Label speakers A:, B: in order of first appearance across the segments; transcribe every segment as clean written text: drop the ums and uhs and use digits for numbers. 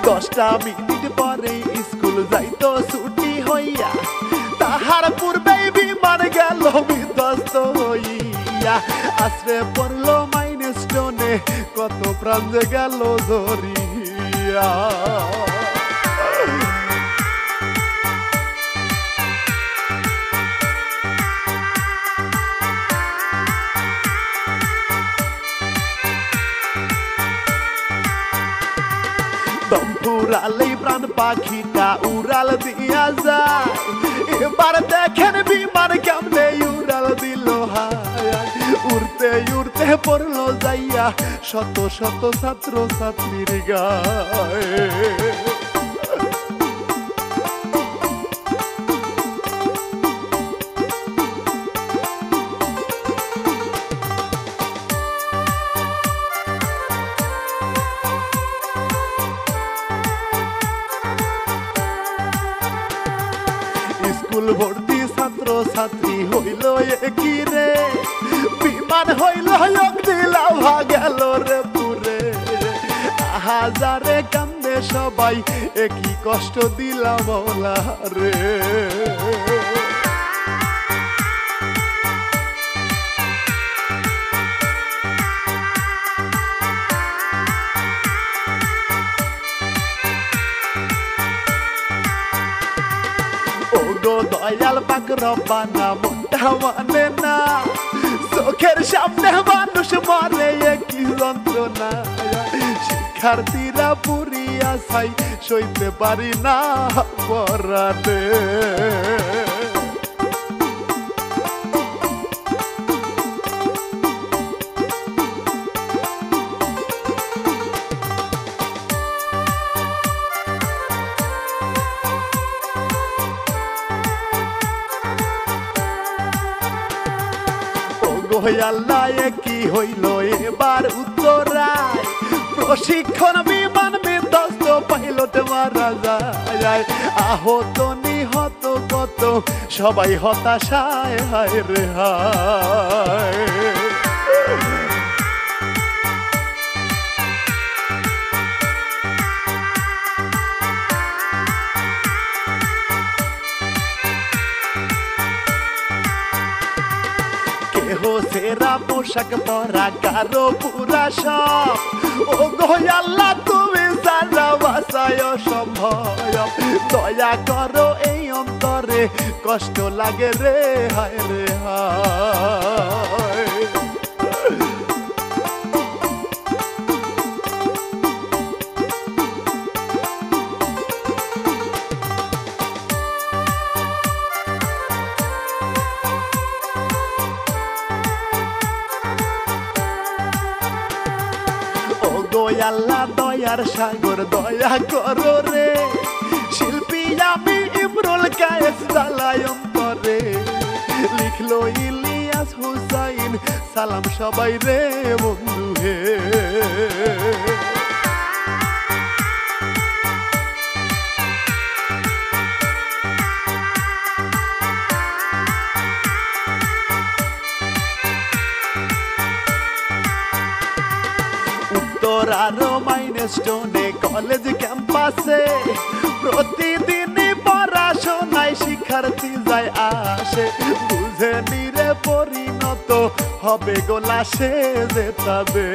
A: 10টা মিনিট পরে স্কুল যাইতো ছুটি হইয়া, তাহার পূর্বেই বিমান গেল বিধ্বস্ত হইয়া। আশ্রে পড়লো মাইলস্টোনে, কত প্রাণ যে গেল ধরিয়া। দম ফুরালেই প্রাণ পাখিটা উড়াল দিয়া যায়, এবার দেখেন বিমান কেমনে উড়াল দিল হায়। উড়তে উড়তে পড়লো যাইয়া শত শত ছাত্র ছাত্রীর গায়ে। স্কুল ভর্তি ছাত্র ছাত্রী হইল একই রে, বিমান হইল অগ্নিলাভা গেল রে পুরে। হাজারে কান্দে সবাই, একই কষ্ট দিলাম মওলা রে। দয়াল পাক রব্বানা মনটা মানে না, চোখের সামনে মানুষ মরে কি যন্ত্রণা। শিক্ষার্থীরা পুরিয়া ছাই, সইতে পারি না পরাতে। আল্লাহ কি হইল এবার উত্তরায়, প্রশিক্ষণ বিমান বিধ্বস্ত পাইলট মারা যায়। আহত নিহত কত সবাই হতাশায়, হায় রে হায়। সেরা পোশাক পরা কারো পুরা সব, ও গো আল্লাহ তুমি সারা বাসায় সম্ভব। দয়া করো এই অন্তরে, কষ্ট লাগে রে হায় রে হায়। আল্লাহ দয়ার সাগর দয়া করো রে, শিল্পী আমি ইমরুল কায়েস জ্বালাই অন্তরে। লিখলো ইলিয়াস হুসাইন, সালাম সবাই রে বন্ধু হে। আরো মাইলস্টোনে কলেজ ক্যাম্পাসে, প্রতিদিনই পড়াশোনায় শিক্ষার্থী যায় আসে। বুঝে নিরে পরিণত হবে গোলাসে যেতাবে।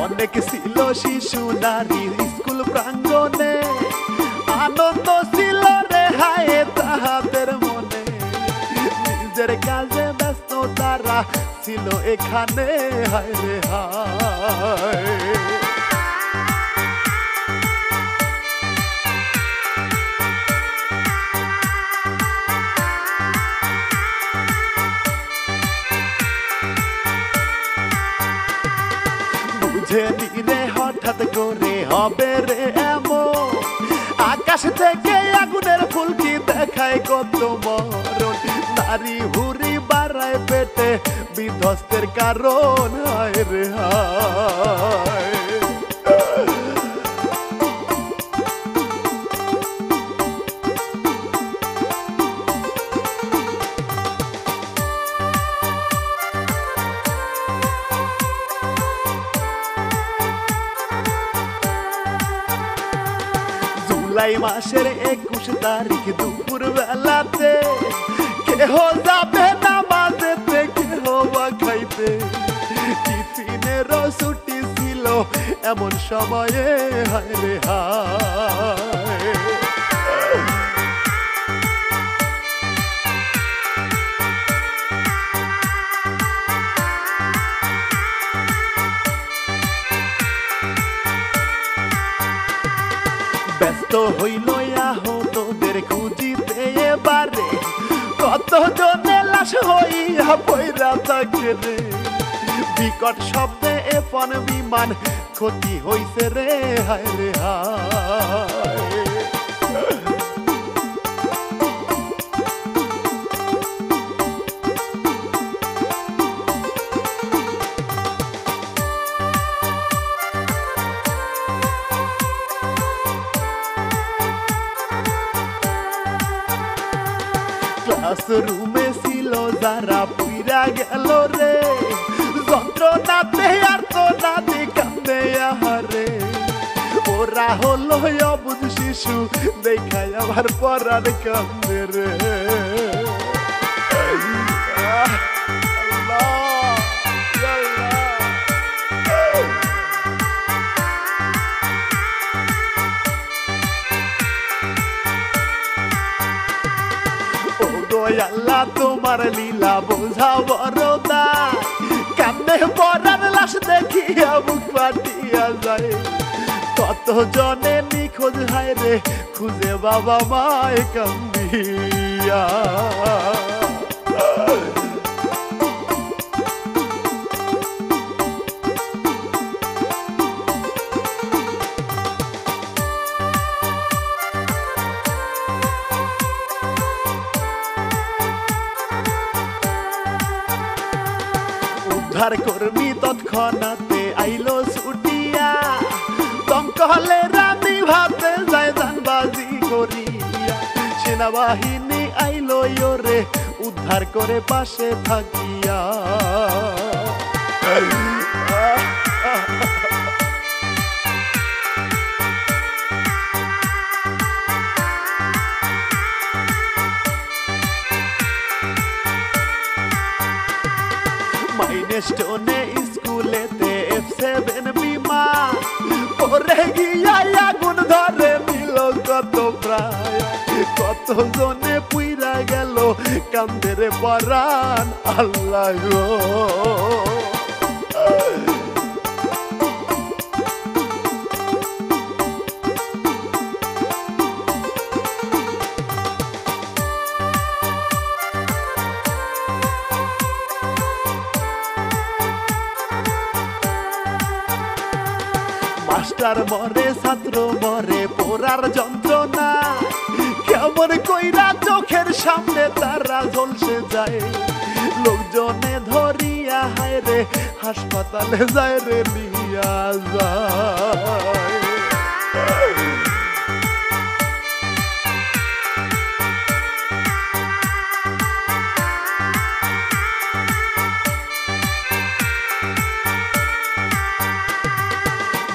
A: অনেক ছিল শিশু নারী স্কুল প্রাঙ্গণে, আনন্দ ছিল রে হায় তাহাদের মনে। নিজের কাজে ব্যস্ত তারা ছিল এখানে, হায় রে হায়। বুঝে নিরে হঠাৎ করে হবে রে এমন, আকাশ থেকে আগুনের ফুলকি দেখায় কত মরণ। নারী হুরি বাড়ায় পেট পেটে বিধ্বস্তের কারণ হায় রে হায়। জুলাই মাসের 21 তারিখ দুপুর বেলাতে কেহ যাবে নামাজেতে কেহ বা খাইতে, টিফিনেরও ছুটি ছিল এমন সময়ে হায় রে হায়। ব্যস্ত হইল আহতদের খুঁজিতে এবারে, কত জনে লাশ হইয়া পইরা থাকে রে। বিকট শব্দে F1 বিমান ক্ষতি হইছে রে হায় রে হায়। ক্লাসরুমে ছিল যারা পুইরা গেল রে, যন্ত্রণাতে আর তো না কান্দে আহারে। ওরা হলো অবুঝ শিশু দেখায় আবার পরার কান্দে রে। আল্লাহ তোমার লীলা বোঝা বড় দায়, কান্দে পরার লাশ দেখিয়া বুক ফাটিয়া যায়। কত জনে নিখোঁজ হায় রে খুঁজে বাবা মায় কান্দিয়া। উদ্ধার কর্মী তৎক্ষণাতে আইলো ছুটিয়া, দমকলে রানী ভাতে যায় জানবাজি করিয়া। সেনাবাহিনী আইলো রে উদ্ধার করে পাশে থাকিয়া। মাইলস্টোনে স্কুলেতে F7 বিমান পরে গিয়া আগুন ধরে নিল কত প্রায়। কত জনে পুইরা গেল কান্দের পরাণ আল্লাহ গো। মাস্টার মরে ছাত্র মরে পোড়ার যন্ত্রণা, কেমন কইরা চোখের সামনে তারা ঝলসে যায়। লোকজনে ধরিয়া হায় রে হাসপাতালে যায় রে নিয়া যায়।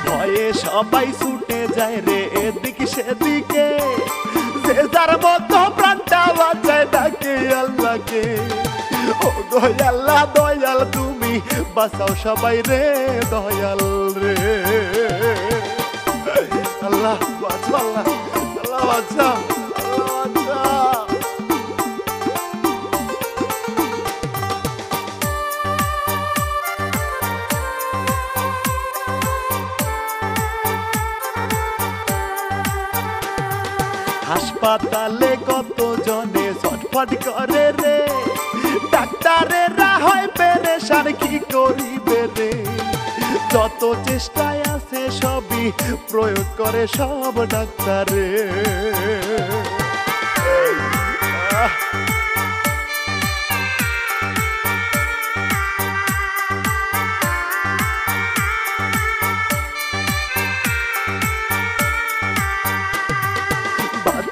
A: ভয়ে সবাই ছুটে যায় রে এদিকে সেদিকে, যে যার মতো প্রাণটা বাঁচায় ডাকে আল্লাহকে। ও গো আল্লাহ দয়াল তুমি বাঁচাও সবাই রে দয়াল রে। আল্লাহ বাঁচাও, আল্লাহ আল্লাহ বাঁচাও, আল্লাহ বাঁচাও। হাসপাতালে কত জনে ছটফট করে রে, ডাক্তারেরা হয় পেরেশান কি করিবে রে। যত চেষ্টায় আছে সবই প্রয়োগ করে সব ডাক্তারে।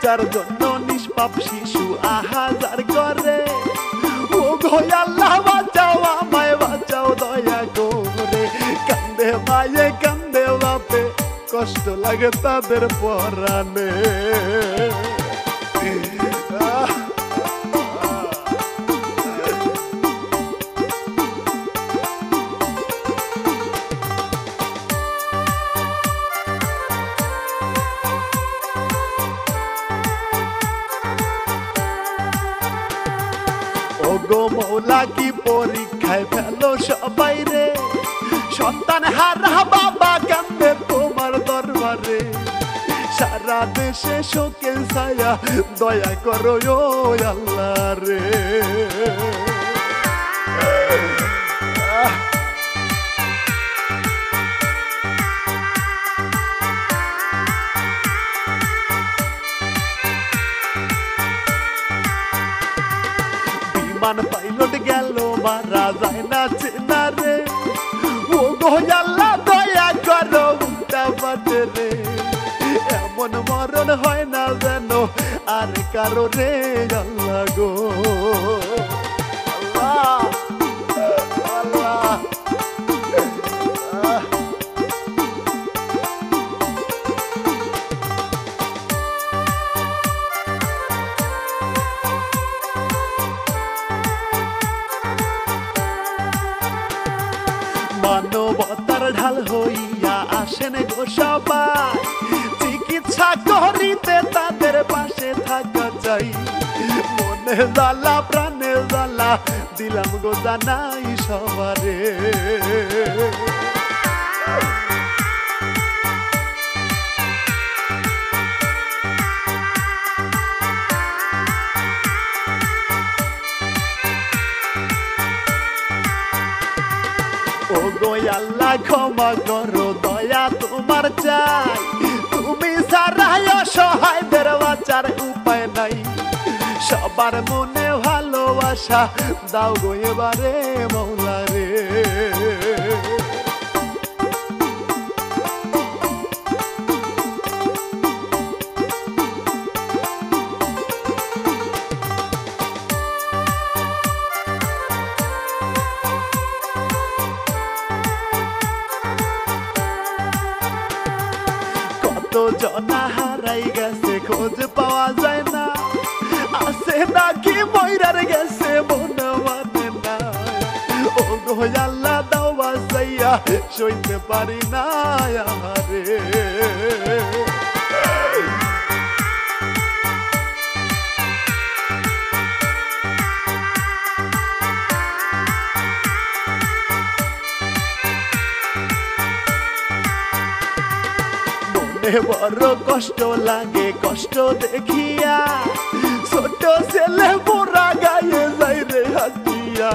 A: যার জন্য নিষ্পাপ শিশু আহাজার করে। ও গো আল্লাহ বাঁচাও আমায় বাঁচাও দয়া করে। কান্দে মায়ে কান্দে বাপে কষ্ট লাগে তাদের পরাণে। ওগো মৌলা কি পরীক্ষায় ফেলো সবাই রে, সন্তান হারা বাবা কান্দে তোমার দরবারে। সারা দেশে শোকের ছায়া দয়া করো ও আল্লাহ রে। বিমান পাইলট গেল মারা যায় না চেনা রে। ও গো আল্লাহ দয়া করো উল্টা পাটে রে। এমন মরণ হয় না যেন আর কারো রে আল্লাহ গো। আল্লাহ আল্লাহ মানবতার ঢাল হইয়া আসেন গো সবাই, চিকিৎসা করিতে তাদের পাশে থাকা চাই। মনে জ্বালা প্রাণে জ্বালা দিলাম গো জানাই সবারে। ও গো আল্লাহ ক্ষমা করো দয়া তোমার চাই। তুমি সারাই অসহায়দের বাঁচার উপায় নাই। সবার মনে ভালোবাসা দাও গো এবারে মৌলা রে। জনা হারাই গেছে খোঁজ পাওয়া যায় না, আছে নাকি মইরার গেছে মনে মানে না। ও গো আল্লাহ দাও বাঁচাইয়া সইতে পারি না রে। বড় কষ্ট লাগে কষ্ট দেখিয়া, ছোট ছেলে বুড়া গায়ে যাই রে হাতিয়া।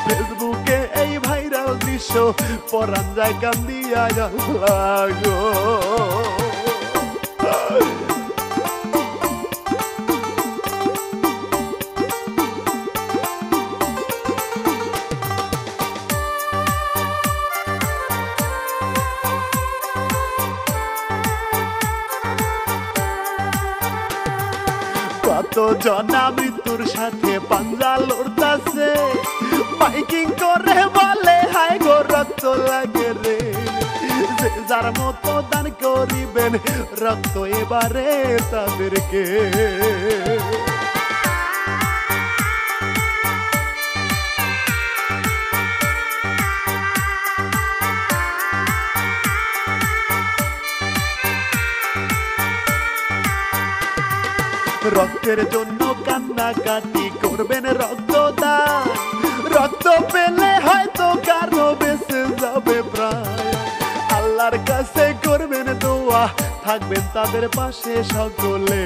A: ফেসবুকে এই ভাইরাল দৃশ্য পরান যায় কান্দিয়া আল্লাহ গো। কত জনা মৃত্যুর সাথে পাঞ্জা লড়তাছে, মাইকিং করে বলে হায় গো রক্ত লাগে রে। যে যার মতো দান করিবেন রক্ত এবারে তাদেরকে। রক্তের জন্য কান্নাকাটি করবেন রক্তদান, রক্ত পেলে হয়তো কারো বেঁচে যাবে প্রায়। আল্লাহর কাছে করবেন দোয়া থাকবেন তাদের পাশে সকলে।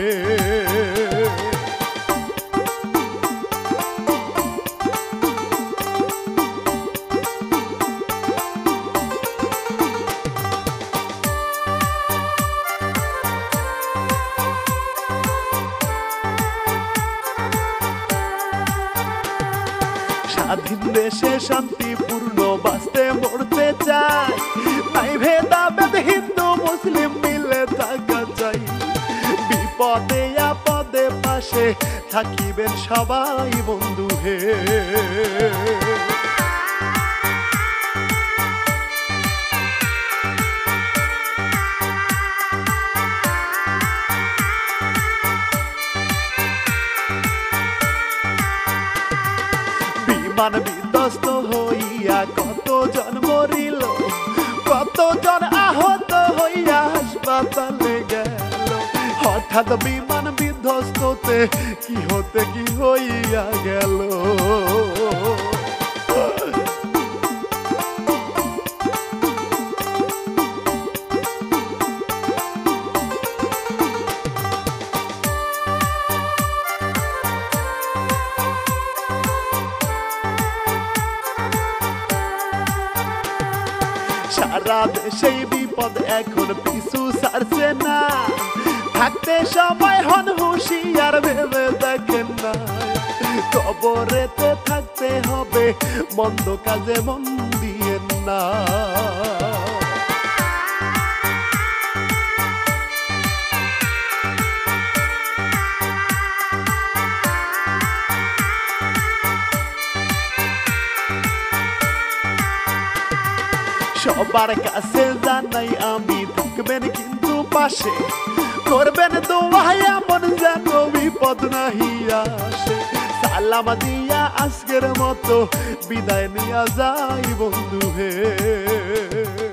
A: স্বাধীন দেশে শান্তিপূর্ণ বাঁচতে মরতে চাই, তাই ভেদাভেদ হিন্দু মুসলিম মিলে থাকা চাই। বিপদে পাশে থাকিবেন সবাই বন্ধু হে। বিমান বিধ্বস্ত হইয়া কতজন মরিল, কতজন আহত হইয়া হাসপাতালে গেল। হঠাৎ বিমান বিধ্বস্ততে কি হতে কি হইয়া গেল। সারা দেশে বিপদ এখন পিছু ছাড়ছে না, থাকতে সময় হন হুঁশিয়ার ভেবে দেখেন না। কবরেতে থাকতে হবে মন্দ কাজে মন দিয়েন না। সবার কাছে জানাই আমি থাকবেন কিন্তু পাশে, করবেন দোয়া এমন যেন বিপদ নাহি আসে। সালাম দিয়া আজকের মতো বিদায় নিয়া যাই বন্ধু হে।